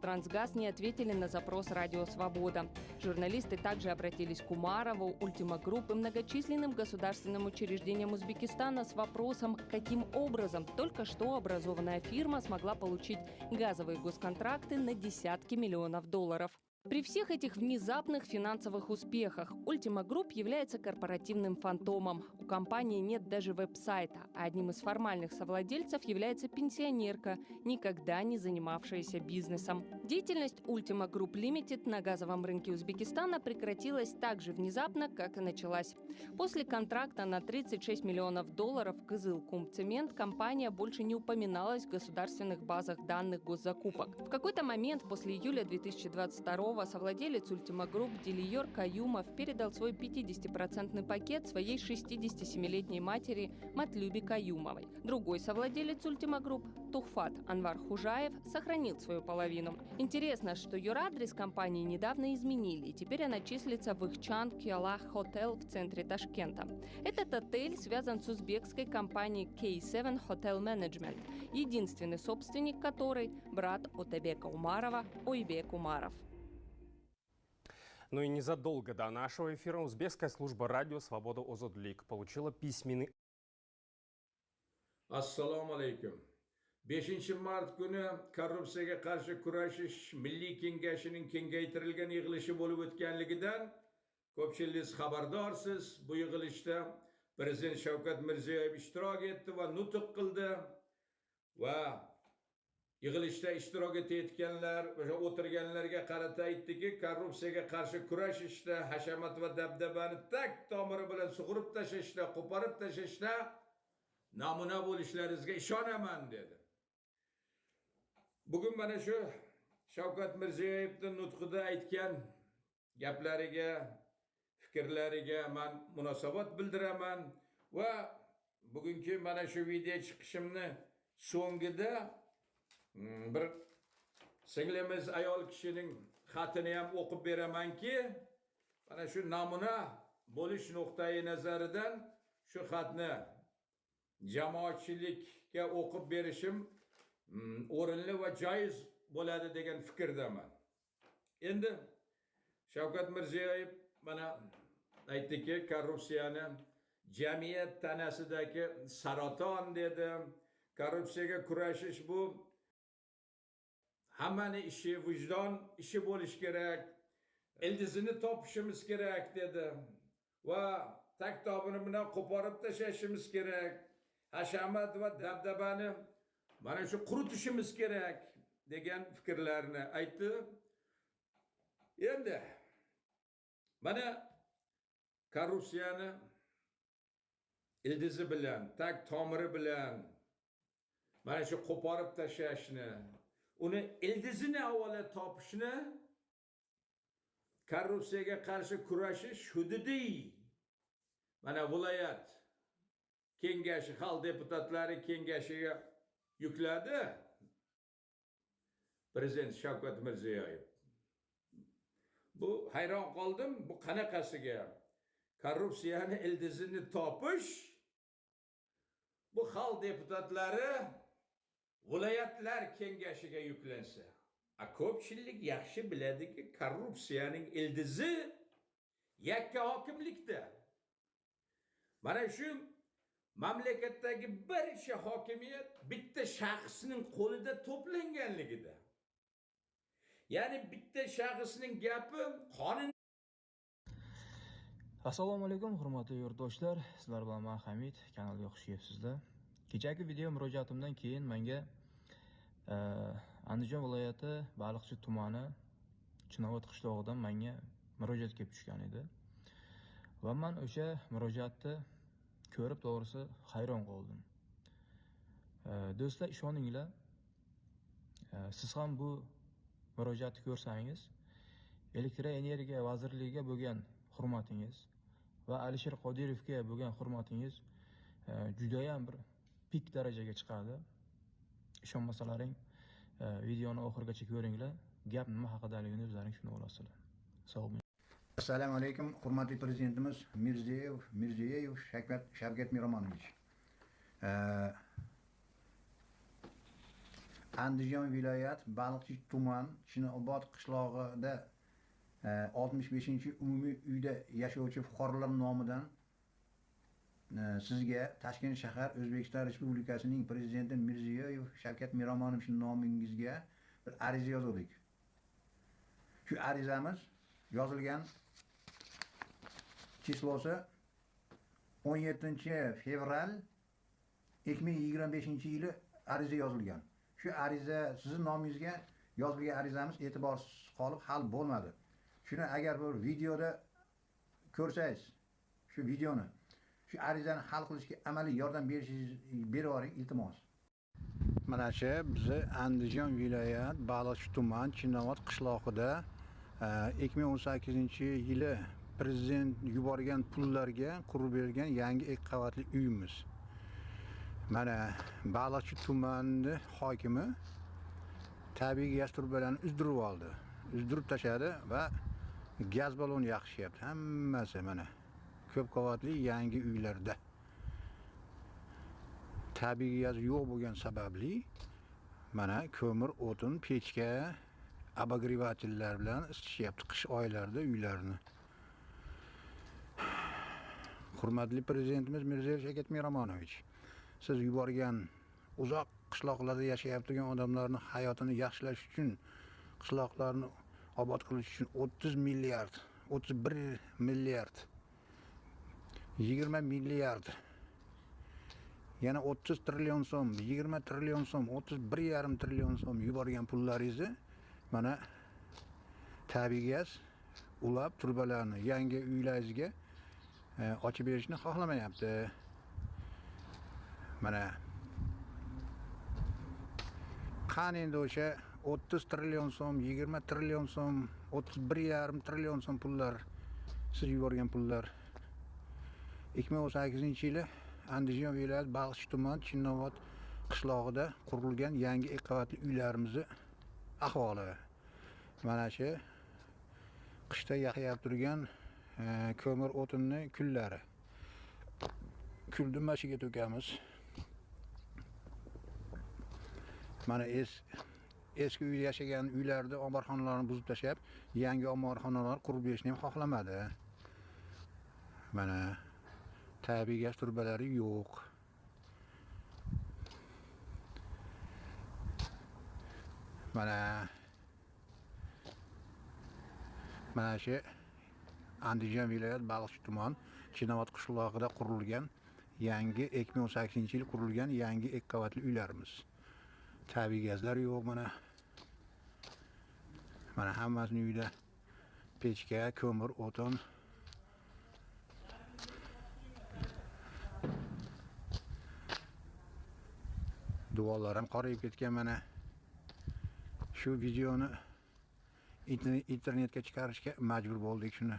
«Узтрансгаз» не ответили на запрос «Радио Свобода». Журналисты также обратились к Умарову, Ультима Групп и многочисленным государственным учреждениям Узбекистана с вопросом, каким образом только что образованная фирма смогла получить газовые госконтракты на десятки миллионов долларов. При всех этих внезапных финансовых успехах Ультима Групп является корпоративным фантомом. У компании нет даже веб-сайта, а одним из формальных совладельцев является пенсионерка, никогда не занимавшаяся бизнесом. Деятельность Ультима Групп Лимитед на газовом рынке Узбекистана прекратилась так же внезапно, как и началась. После контракта на 36 миллионов долларов Кызылкумцемент компания больше не упоминалась в государственных базах данных госзакупок. В какой-то момент после июля 2022 совладелец Ультима Групп Дилиор Каюмов передал свой 50% пакет своей 67-летней матери Матлюбе Каюмовой. Другой совладелец Ультима Групп Тухфат Анвар Хужаев сохранил свою половину. Интересно, что юрадрес компании недавно изменили, и теперь она числится в Ихчан Киала Хотел в центре Ташкента. Этот отель связан с узбекской компанией K7 Hotel Management, единственный собственник которой – брат Отебека Умарова Ойбек Умаров. Ну и незадолго до нашего эфира узбекская служба радио «Свобода Озодлик» получила письменный... Assalomu alaykum. 5 mart kuni korrupsiyaga qarshi kurashish Milliy kengashining kengaytirilgan yig'ilishi bo'lib o'tganligidan ko'pchilingiz xabardorsiz. Bu yig'ilishda Prezident Shavkat Mirziyoyev ishtirok etdi va nutq qildi va yig'ilishda ishtirok etayotganlar o'sha o'tirganlarga qarata aytdiki, korrupsiyaga qarshi kurashishda hashamat va dabdabani tak tomiri bilan sug'urib tashlashda, qo'porib tashlashda namuna bo'lishlaringizga ishonaman dedi. Bugun mana shu Shavkat Mirziyoyevning nutqida aytgan gaplariga, fikrlariga men munosabat bildiraman va bugungi mana shu video chiqishimni so'ngida bir singlimiz ayol kishining xatini ham o'qib beramanki, mana shu namuna bo'lish nuqtai nazaridan shu xatni jamoatchilikka o'qib berishim o'rinli va joiz bo'ladi degan fikrdaman. Endi Shavkat Mirziyoyev mana aytdiki, korrupsiyani jamiyat tanasidagi saraton dedi. Korrupsiyaga kurashish bu hammani ishi, vijdon ishi bo'lish kerak. Ildizini topishimiz kerak dedi. Va taktobini bilan qo'porib tashlashimiz kerak. Hashamat va dabdabani mana shu quritishimiz kerak degan fikrlarni aytdi. Endi mana korrupsiyani ildizi bilan, tak tomiri bilan mana shu qo'porib tashlashni, uni ildizini avvalo topishni, korrupsiyaga qarshi kurashish hududiy mana viloyat kengashi, xalq deputatlari kengashiga yukladi Prezident Shavkat Mirziyoyev. Bu hayron qoldim, bu qanaqasiga? Korrupsiyani ildizini topish bu xalq deputatlari viloyatlar kengashiga yuklansa. Ko'pchilik yaxshi biladiki, korrupsiyaning ildizi yakka hokimlikda. Mana shu mamlakatdagi barcha hokimiyat bitta shaxsning qo'lida to'planganligida. Ya'ni bitta shaxsning gapi qonun. Assalomu alaykum, hurmatli yurtdoshlar. Sizlar bilan men Hamid, kanalga xush kelibsizlar. Kechagi video murojaatimdan keyin menga Andijon viloyati Baliqchi tumani Chinobod qishlog'idan menga murojaat kelib tushgan edi. Va men o'sha murojaatni ko'rib to'g'risi hayron qoldim. Do'stlar, ishoninglar, siz ham bu murojaatni ko'rsangiz, elektr energiya vazirligiga bo'lgan hurmatingiz va Alisher Qodirovga bo'lgan hurmatingiz juda ham bir pik darajaga chiqadi. Ishonmasalaring, videoni oxirigacha ko'ringlar. Gap nima haqidaligini o'zlaring tushuna olasizlar. Sog' bo'ling. Assalomu alaykum, hurmatli prezidentimiz Mirziyoyev Shavkat Miromonovich. Andijon viloyat Baliqchi tuman Chinobod qishlog'ida 65-umumiy uyda yashovchi fuqarolar nomidan sizga Toshkent shahar O'zbekiston Respublikasining prezidenti Mirziyoyev Shavkat Miromonovich nomingizga bir ariza yozdik. Shu arizamiz yozilgan chislosi 17 fevral 2025-yili ariza yozilgan. Shu ariza sizning nomingizga yozilgan arizamiz e'tiborsiz qolib hal bo'lmadi. Shuni agar bir videoda ko'rsangiz, shu videoni, shu arizani hal qilishga amaliy yordam berib yuboring, iltimos. Mana shu bizni Andijon viloyat Baliqchi tuman Chinobod qishlog'ida 2018-yili prezident yuborgan pullarga qurib berilgan yangi 2 qavatli uyimiz. Mana Baliqchi tumani hokimi tabiiy gaz turbalarini uzdirib oldi. Uzdirib tashladi va gaz baloni yoqishyapti. Hammasi mana ko'p qavatli yangi uylarda. Tabiiy gaz yo'q bo'lgan sababli mana ko'mir, o'tin, pechka, обогревательlar bilan isitishyapti qish oylarida uylarni. Hurmatli prezidentimiz Mirziyoyev Shavkat Miromonovich, siz yuborgan uzoq qishloqlarda yashayib turgan odamlarning hayotini yaxshilash uchun, qishloqlarni obod qilish uchun 30 milliard, 31 milliard, 20 milliard, yana 30 trillion so'm, 20 trillion so'm, 31,5 trillion so'm yuborgan pullaringizni mana tabiiy gaz ulab turbalarni yangi uylaringizga ochib berishni xohlamayapti. Mana qani endi o'sha 30 trillion so'm, 20 trillion so'm, 31,5 trillion so'm pullar, siz yuborgan pullar 2018-yili Andijon viloyat Baliqchi tuman Chinobod qishlog'ida qurilgan yangi 2 qavatli uylarimizni ahvoli. Mana shu qishda yaqib turgan ko'mir o'tinni kullari. Kulni mashiga to'kamiz. Mana eski uyda yashagan uylarda omborxonalarni buzib tashlab, yangi omborxonalar qurib berishni ham xohlamadi. Mana tabiiy gaz turbalari yo'q. Mana shu Andijon viloyat Baliqchi tuman Chinobod qishlog'ida qurilgan yangi 2018-yil qurilgan yangi 2 qavatli uylarimiz. Tabiiy gazlar yo'q mana. Mana hammasining uyida pechka, ko'mir, o'tin. Duolar ham qorayib ketgan mana. Shu videoni internetga chiqarishga majbur bo'ldik shuni